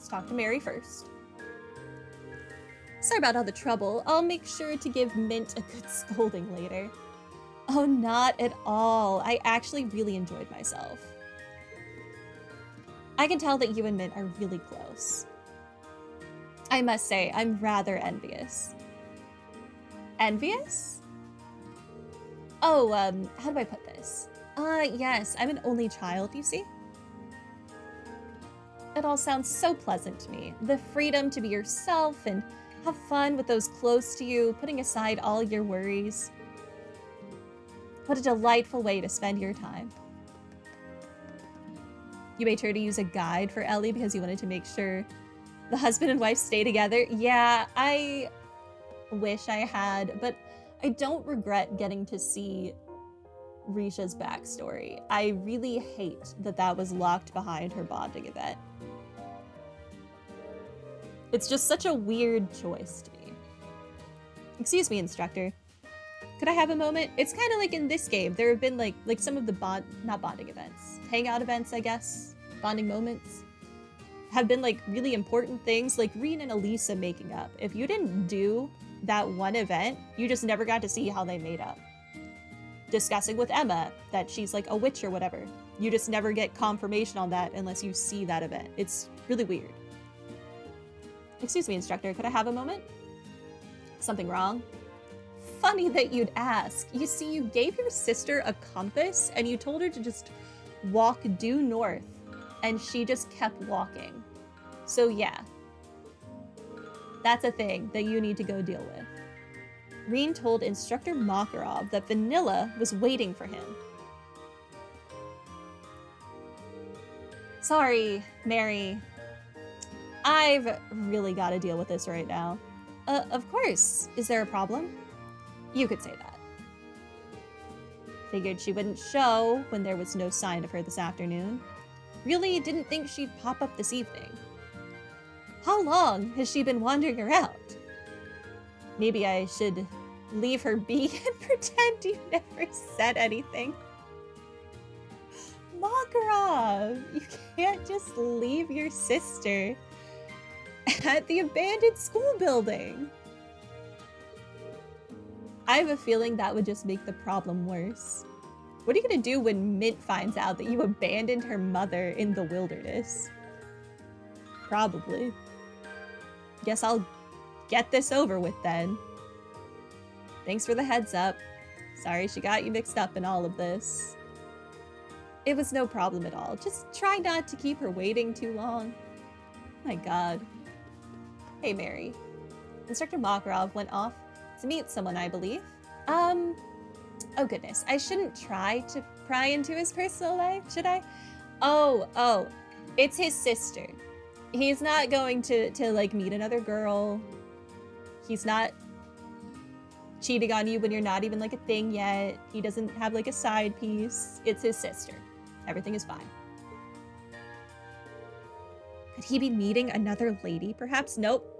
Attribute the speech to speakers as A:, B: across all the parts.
A: Let's talk to Mary first. Sorry about all the trouble. I'll make sure to give Mint a good scolding later. Oh, not at all. I actually really enjoyed myself. I can tell that you and Mint are really close. I must say, I'm rather envious. Envious? Oh, how do I put this? Yes, I'm an only child, you see? It all sounds so pleasant to me. The freedom to be yourself and have fun with those close to you, putting aside all your worries. What a delightful way to spend your time. You made sure to use a guide for Ellie because you wanted to make sure the husband and wife stay together. Yeah, I wish I had, but I don't regret getting to see Risha's backstory. I really hate that that was locked behind her bonding event. It's just such a weird choice to me. Excuse me, instructor. Could I have a moment? It's kind of like in this game. There have been like some of the not bonding events, hangout events, I guess, bonding moments, have been like really important things, like Reen and Elisa making up. If you didn't do that one event, you just never got to see how they made up. Discussing with Emma that she's like a witch or whatever. You just never get confirmation on that unless you see that event. It's really weird. Excuse me, instructor, could I have a moment? Something wrong? Funny that you'd ask. You see, you gave your sister a compass and you told her to just walk due north, and she just kept walking. So yeah, that's a thing that you need to go deal with. Reen told Instructor Makarov that Vanilla was waiting for him. Sorry, Mary. I've really got to deal with this right now. Of course. Is there a problem? You could say that. Figured she wouldn't show when there was no sign of her this afternoon. Really didn't think she'd pop up this evening. How long has she been wandering around? Maybe I should leave her be and pretend you never said anything. Makarov, you can't just leave your sister at the abandoned school building. I have a feeling that would just make the problem worse. What are you gonna do when Mint finds out that you abandoned her mother in the wilderness? Probably. Guess I'll get this over with then. Thanks for the heads up. Sorry she got you mixed up in all of this. It was no problem at all. Just try not to keep her waiting too long. My god. Hey, Mary. Instructor Makarov went off to meet someone, I believe. Oh goodness. I shouldn't try to pry into his personal life, should I? Oh. It's his sister. He's not going to like meet another girl. He's not cheating on you when you're not even like a thing yet. He doesn't have like a side piece. It's his sister. Everything is fine. Could he be meeting another lady, perhaps? Nope.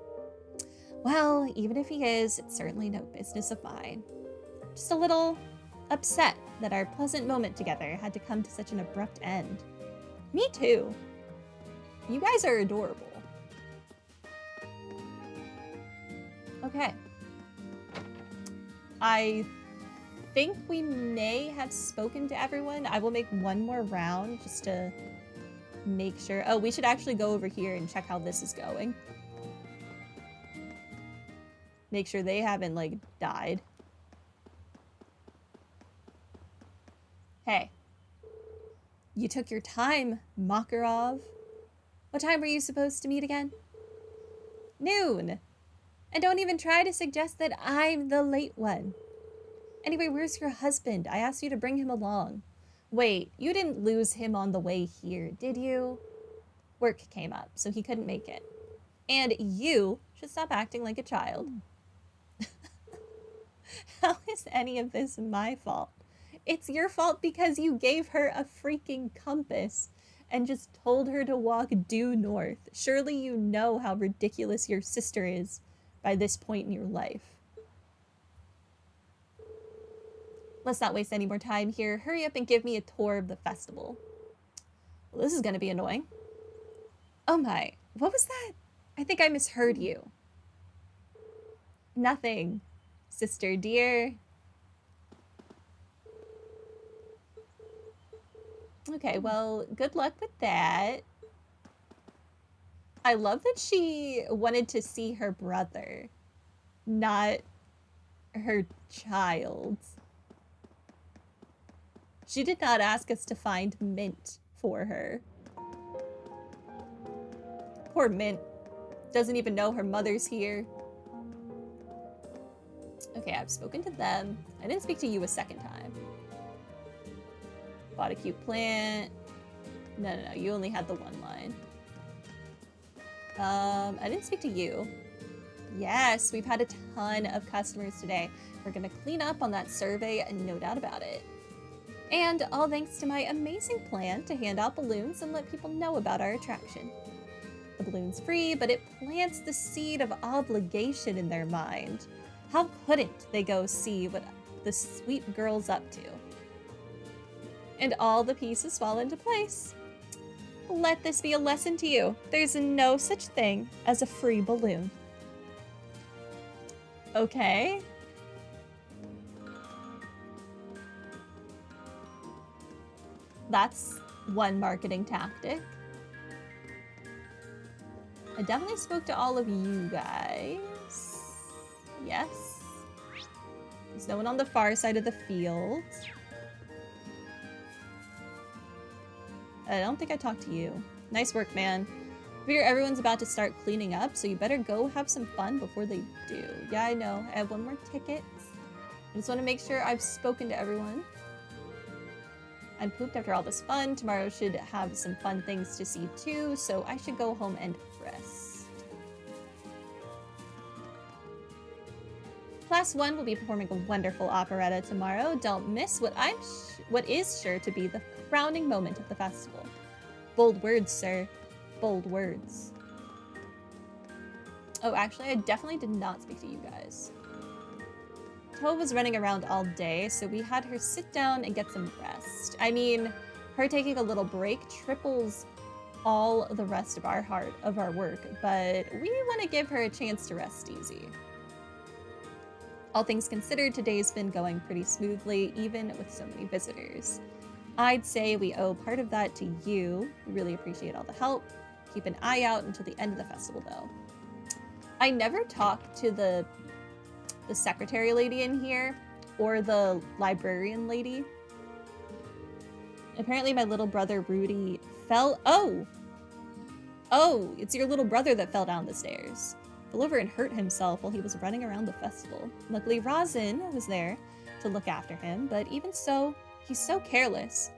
A: Well, even if he is, it's certainly no business of mine. Just a little upset that our pleasant moment together had to come to such an abrupt end. Me too. You guys are adorable. Okay. I think we may have spoken to everyone. I will make one more round just to make sure. Oh, we should actually go over here and check how this is going. Make sure they haven't, like, died. Hey. You took your time, Makarov. What time were you supposed to meet again? Noon. And don't even try to suggest that I'm the late one. Anyway, where's your husband? I asked you to bring him along. Wait, you didn't lose him on the way here, did you? Work came up, so he couldn't make it. And you should stop acting like a child. How is any of this my fault? It's your fault because you gave her a freaking compass and just told her to walk due north. Surely you know how ridiculous your sister is by this point in your life. Let's not waste any more time here. Hurry up and give me a tour of the festival. Well, this is going to be annoying. Oh my, What was that? I think I misheard you. Nothing, sister dear. Okay, well, good luck with that. I love that she wanted to see her brother, not her child. She did not ask us to find Mint for her. Poor Mint. Doesn't even know her mother's here. Okay, I've spoken to them. I didn't speak to you a second time. Bought a cute plant. No, you only had the one line. I didn't speak to you. Yes, we've had a ton of customers today. We're gonna clean up on that survey, no doubt about it. And all thanks to my amazing plan to hand out balloons and let people know about our attraction. The balloon's free, but it plants the seed of obligation in their mind. How couldn't they go see what the sweet girl's up to? And all the pieces fall into place. Let this be a lesson to you. There's no such thing as a free balloon. Okay. That's one marketing tactic. I definitely spoke to all of you guys. Yes. There's no one on the far side of the field. I don't think I talked to you. Nice work, man. I figure everyone's about to start cleaning up, so you better go have some fun before they do. Yeah, I know. I have one more ticket. I just want to make sure I've spoken to everyone. I'm pooped after all this fun. Tomorrow should have some fun things to see too, so I should go home and rest. Class 1 will be performing a wonderful operetta tomorrow. Don't miss what is sure to be the crowning moment of the festival. Bold words, sir. Bold words. Oh, actually, I definitely did not speak to you guys. Toe was running around all day, so we had her sit down and get some rest. I mean, her taking a little break triples all the rest of our work, but we want to give her a chance to rest easy. All things considered, today's been going pretty smoothly, even with so many visitors. I'd say we owe part of that to you. We really appreciate all the help. Keep an eye out until the end of the festival, though. I never talked to the secretary lady in here, or the librarian lady. Apparently my little brother Rudy fell— Oh, it's your little brother that fell down the stairs. Fell over and hurt himself while he was running around the festival. Luckily Rosin was there to look after him, but even so, he's so careless.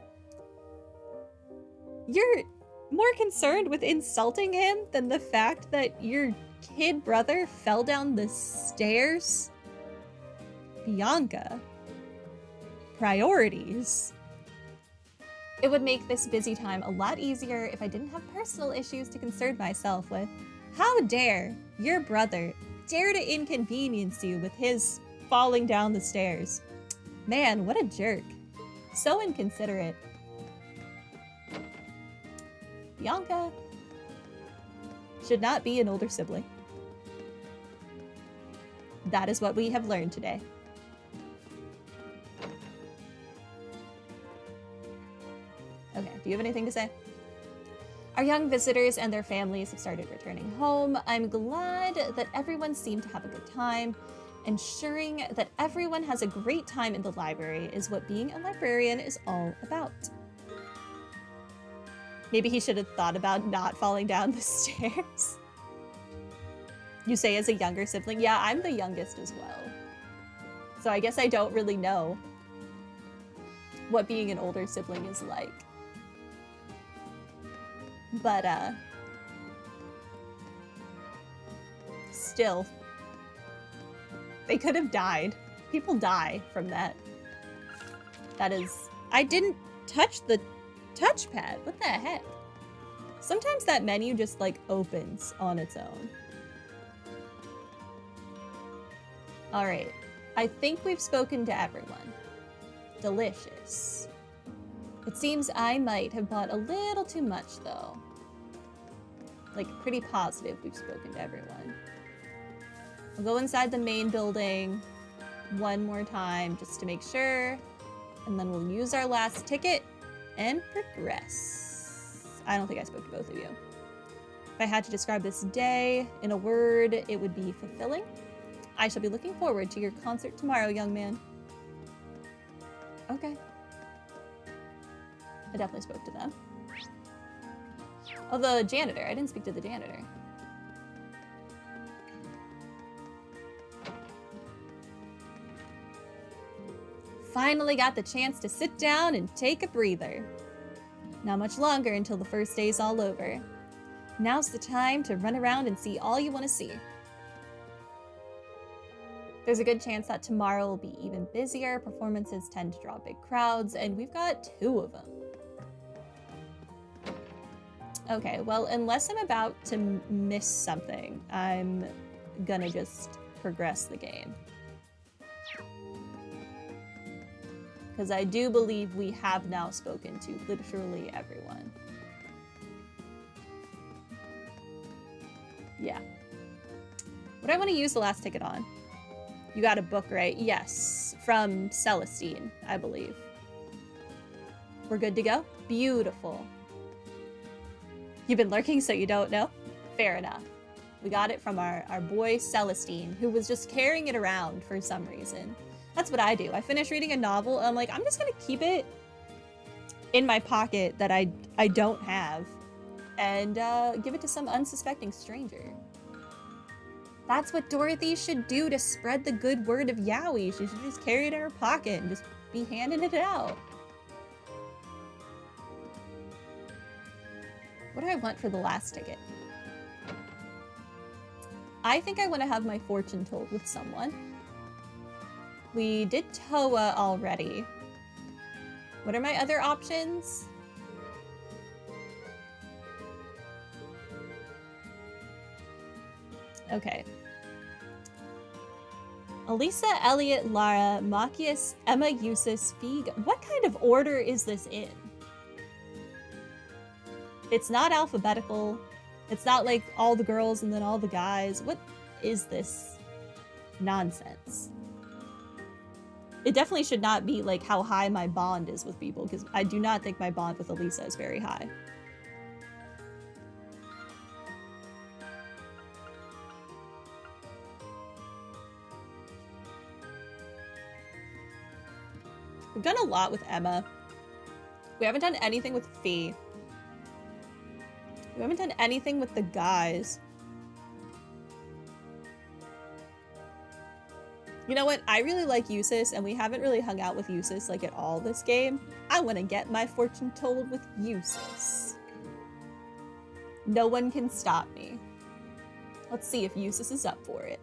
A: You're more concerned with insulting him than the fact that your kid brother fell down the stairs? Bianca. Priorities. It would make this busy time a lot easier if I didn't have personal issues to concern myself with. How dare your brother dare to inconvenience you with his falling down the stairs? Man, what a jerk. So inconsiderate. Bianca should not be an older sibling. That is what we have learned today. Okay, do you have anything to say? Our young visitors and their families have started returning home. I'm glad that everyone seemed to have a good time. Ensuring that everyone has a great time in the library is what being a librarian is all about. Maybe he should have thought about not falling down the stairs. You say as a younger sibling? Yeah, I'm the youngest as well. So I guess I don't really know what being an older sibling is like. But, still, they could have died. People die from that. That is— I didn't touch the touchpad. What the heck? Sometimes that menu just, like, opens on its own. Alright. I think we've spoken to everyone. Delicious. It seems I might have bought a little too much, though. like, pretty positive we've spoken to everyone. We'll go inside the main building one more time just to make sure, and then we'll use our last ticket and progress. I don't think I spoke to both of you. If I had to describe this day in a word, it would be fulfilling. I shall be looking forward to your concert tomorrow, young man. Okay. I definitely spoke to them. Oh, the janitor. I didn't speak to the janitor. Finally got the chance to sit down and take a breather. Not much longer until the first day's all over. Now's the time to run around and see all you want to see. There's a good chance that tomorrow will be even busier. Performances tend to draw big crowds, and we've got 2 of them. Okay, well, unless I'm about to miss something, I'm gonna just progress the game. Because I do believe we have now spoken to literally everyone. Yeah. What do I want to use the last ticket on? You got a book, right? Yes, from Celestine, I believe. We're good to go? Beautiful. You've been lurking so you don't know? Fair enough. We got it from our boy Celestine, who was just carrying it around for some reason. That's what I do. I finish reading a novel, and I'm like, I'm just gonna keep it in my pocket that I don't have, and give it to some unsuspecting stranger. That's what Dorothy should do to spread the good word of Yowie. She should just carry it in her pocket and just be handing it out. What do I want for the last ticket? I think I want to have my fortune told with someone. We did Toa already. What are my other options? Okay. Elisa, Elliot, Lara, Machias, Emma, Eustace, Feig. What kind of order is this in? It's not alphabetical. It's not like all the girls and then all the guys. What is this nonsense? It definitely should not be like how high my bond is with people, because I do not think my bond with Elisa is very high. We've done a lot with Emma. We haven't done anything with Fee. We haven't done anything with the guys. You know what? I really like Eustace, and we haven't really hung out with Eustace like at all this game. I want to get my fortune told with Eustace. No one can stop me. Let's see if Eustace is up for it.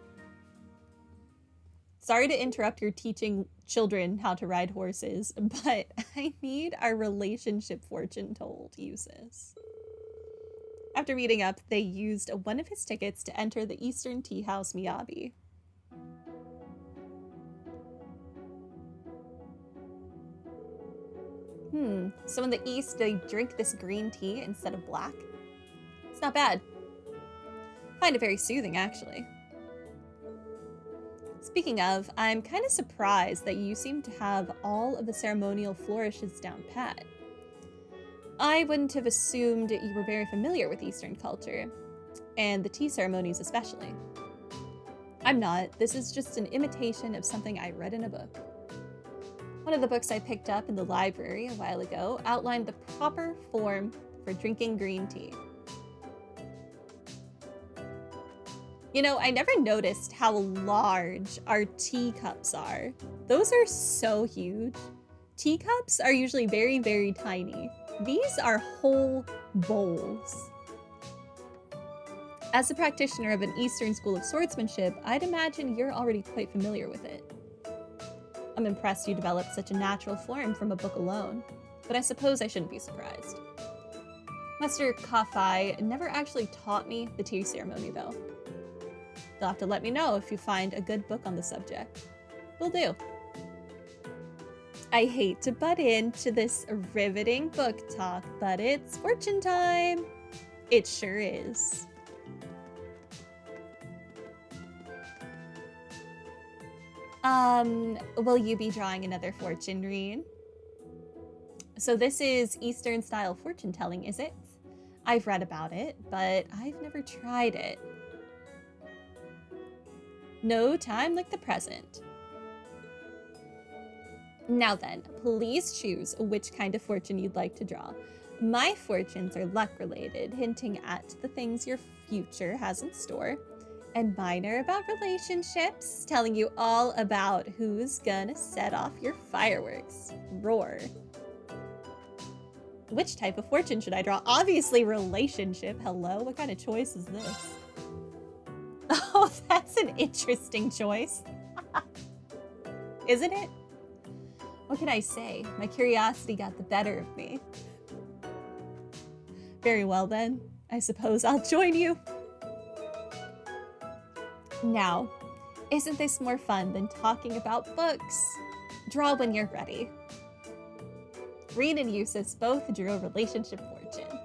A: Sorry to interrupt your teaching children how to ride horses, but I need our relationship fortune told, Eustace. After reading up, they used one of his tickets to enter the Eastern Tea House Miyabi. So in the East, they drink this green tea instead of black. It's not bad. I find it very soothing, actually. Speaking of, I'm kind of surprised that you seem to have all of the ceremonial flourishes down pat. I wouldn't have assumed you were very familiar with Eastern culture, and the tea ceremonies especially. I'm not. This is just an imitation of something I read in a book. One of the books I picked up in the library a while ago outlined the proper form for drinking green tea. You know, I never noticed how large our teacups are. Those are so huge. Teacups are usually very, very tiny. These are whole bowls. As a practitioner of an Eastern school of swordsmanship, I'd imagine you're already quite familiar with it. I'm impressed you developed such a natural form from a book alone, but I suppose I shouldn't be surprised. Master Kafai never actually taught me the tea ceremony, though. You'll have to let me know if you find a good book on the subject. Will do. I hate to butt into this riveting book talk, but it's fortune time. It sure is. Will you be drawing another fortune, Reen? So this is Eastern style fortune telling, is it? I've read about it, but I've never tried it. No time like the present. Now then, please choose which kind of fortune you'd like to draw. My fortunes are luck related, hinting at the things your future has in store. And mine are about relationships, telling you all about who's gonna set off your fireworks. Roar. Which type of fortune should I draw? Obviously relationship. Hello, what kind of choice is this? Oh, that's an interesting choice. Isn't it? What can I say? My curiosity got the better of me. Very well then, I suppose I'll join you. Now, isn't this more fun than talking about books? Draw when you're ready. Reen and Eustace both drew a relationship fortune.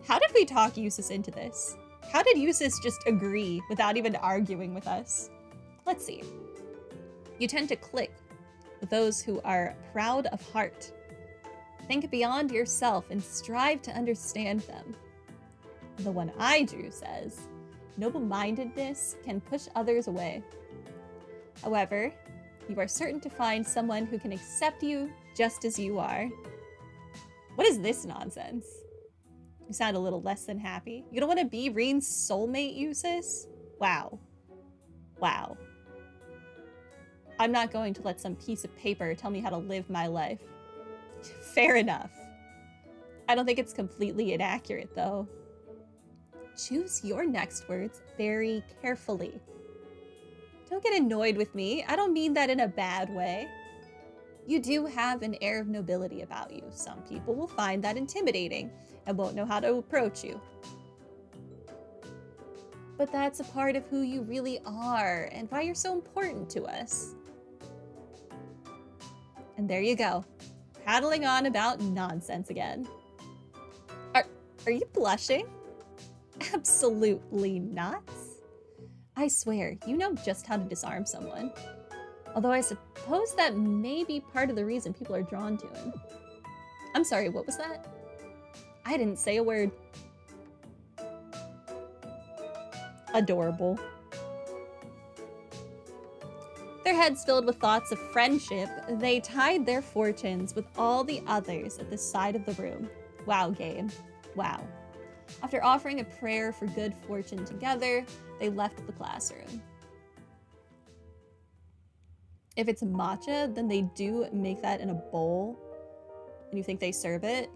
A: How did we talk Eustace into this? How did Eustace just agree without even arguing with us? Let's see. You tend to click with those who are proud of heart. Think beyond yourself and strive to understand them. The one I drew says, noble-mindedness can push others away. However, you are certain to find someone who can accept you just as you are. What is this nonsense? You sound a little less than happy. You don't want to be Reen's soulmate, Eustace? Wow. Wow. I'm not going to let some piece of paper tell me how to live my life. Fair enough. I don't think it's completely inaccurate, though. Choose your next words very carefully. Don't get annoyed with me. I don't mean that in a bad way. You do have an air of nobility about you. Some people will find that intimidating and won't know how to approach you. But that's a part of who you really are and why you're so important to us. And there you go, prattling on about nonsense again. Are you blushing? Absolutely not. I swear, you know just how to disarm someone. Although I suppose that may be part of the reason people are drawn to him. I'm sorry, what was that? I didn't say a word. Adorable. Their heads filled with thoughts of friendship, they tied their fortunes with all the others at the side of the room. Wow, game. Wow. After offering a prayer for good fortune together, they left the classroom. If it's matcha, then they do make that in a bowl. And you think they serve it?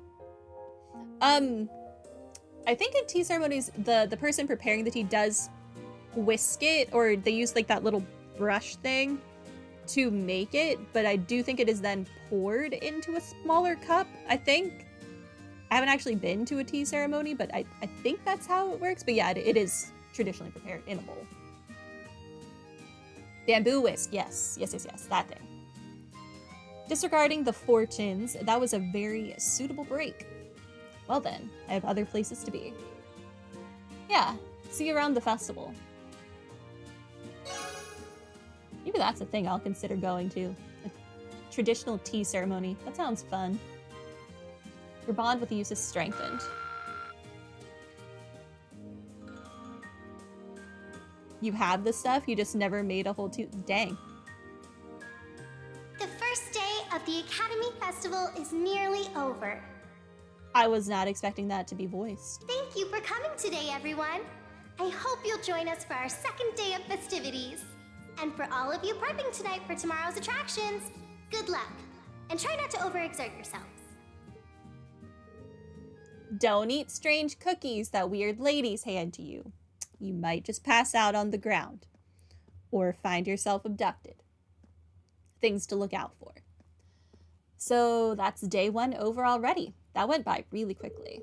A: I think in tea ceremonies, the person preparing the tea does whisk it, or they use like that little brush thing to make it, but I do think it is then poured into a smaller cup, I think. I haven't actually been to a tea ceremony, but I think that's how it works. But yeah, it is traditionally prepared in a bowl. Bamboo whisk, yes, that thing. Disregarding the fortunes, that was a very suitable break. Well then, I have other places to be. Yeah, see you around the festival. Maybe that's a thing I'll consider going to. A traditional tea ceremony. That sounds fun. Your bond with Eustace strengthened. You have the stuff, you just never made a whole tea. Dang.
B: The first day of the Academy Festival is nearly over.
A: I was not expecting that to be voiced.
B: Thank you for coming today, everyone. I hope you'll join us for our second day of festivities. And for all of you prepping tonight for tomorrow's attractions, good luck. And try not to overexert yourselves.
A: Don't eat strange cookies that weird ladies hand to you. You might just pass out on the ground. Or find yourself abducted. Things to look out for. So that's day one over already. That went by really quickly.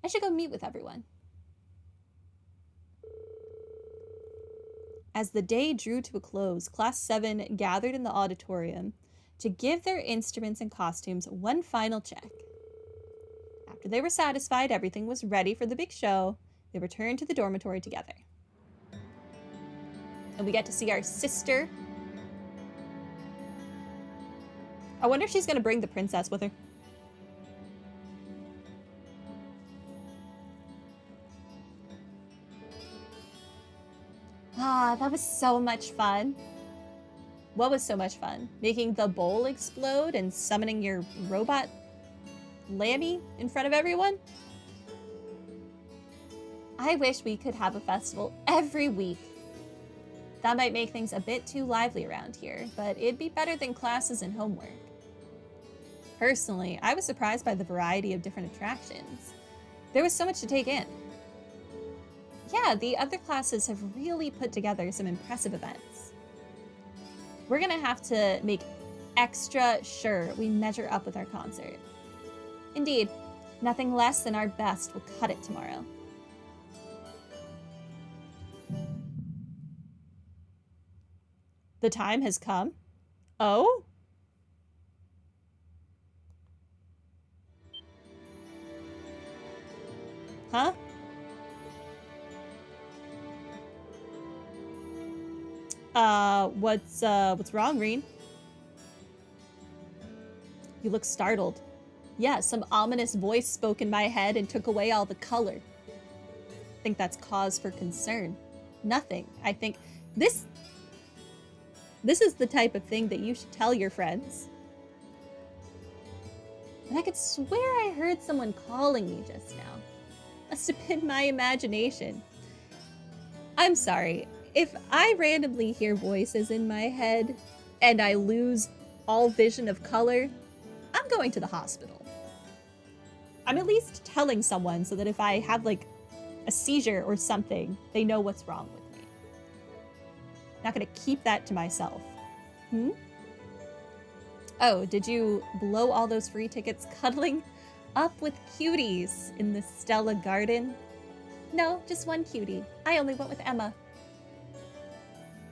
A: I should go meet with everyone. As the day drew to a close, Class 7 gathered in the auditorium to give their instruments and costumes one final check. After After they were satisfied everything was ready for the big show, they returned to the dormitory together. And we get to see our sister. I wonder if she's going to bring the princess with her. Ah, that was so much fun. What was so much fun? Making the bowl explode and summoning your robot Lammy in front of everyone? I wish we could have a festival every week. That might make things a bit too lively around here, but it'd be better than classes and homework. Personally, I was surprised by the variety of different attractions. There was so much to take in. Yeah, the other classes have really put together some impressive events. We're gonna have to make extra sure we measure up with our concert. Indeed, nothing less than our best will cut it tomorrow. The time has come. Oh? Huh? What's wrong, Reen? You look startled. Yeah, some ominous voice spoke in my head and took away all the color. I think that's cause for concern. Nothing. I think this is the type of thing that you should tell your friends. And I could swear I heard someone calling me just now. Must have been my imagination. I'm sorry. If I randomly hear voices in my head and I lose all vision of color, I'm going to the hospital. I'm at least telling someone so that if I have like a seizure or something, they know what's wrong with me. Not gonna keep that to myself. Oh, did you blow all those free tickets cuddling up with cuties in the Stella Garden? No, just one cutie. I only went with Emma.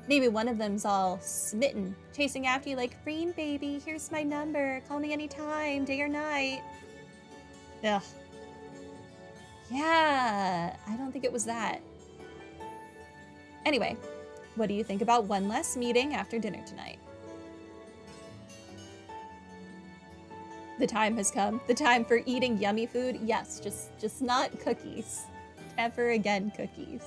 A: Maybe one of them's all smitten, chasing after you like, Reen, baby, here's my number. Call me anytime, day or night. Ugh. Yeah, I don't think it was that. Anyway, what do you think about one last meeting after dinner tonight? The time has come. The time for eating yummy food. Yes, just not cookies. Ever again cookies.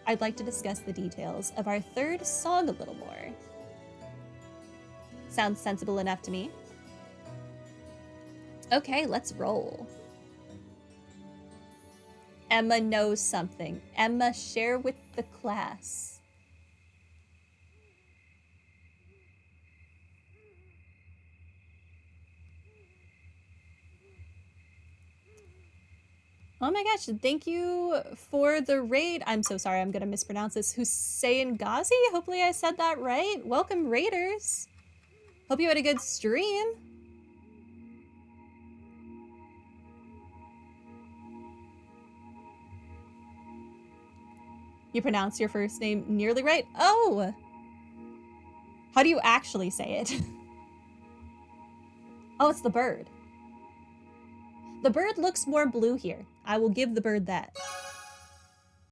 A: I'd like to discuss the details of our third song a little more. Sounds sensible enough to me. Okay, let's roll. Emma knows something. Emma, share with the class. Oh my gosh, thank you for the raid. I'm so sorry, I'm gonna mispronounce this. Hussein Ghazi? Hopefully I said that right. Welcome, raiders. Hope you had a good stream. You pronounce your first name nearly right? Oh! How do you actually say it? Oh, it's the bird. The bird looks more blue here. I will give the bird that.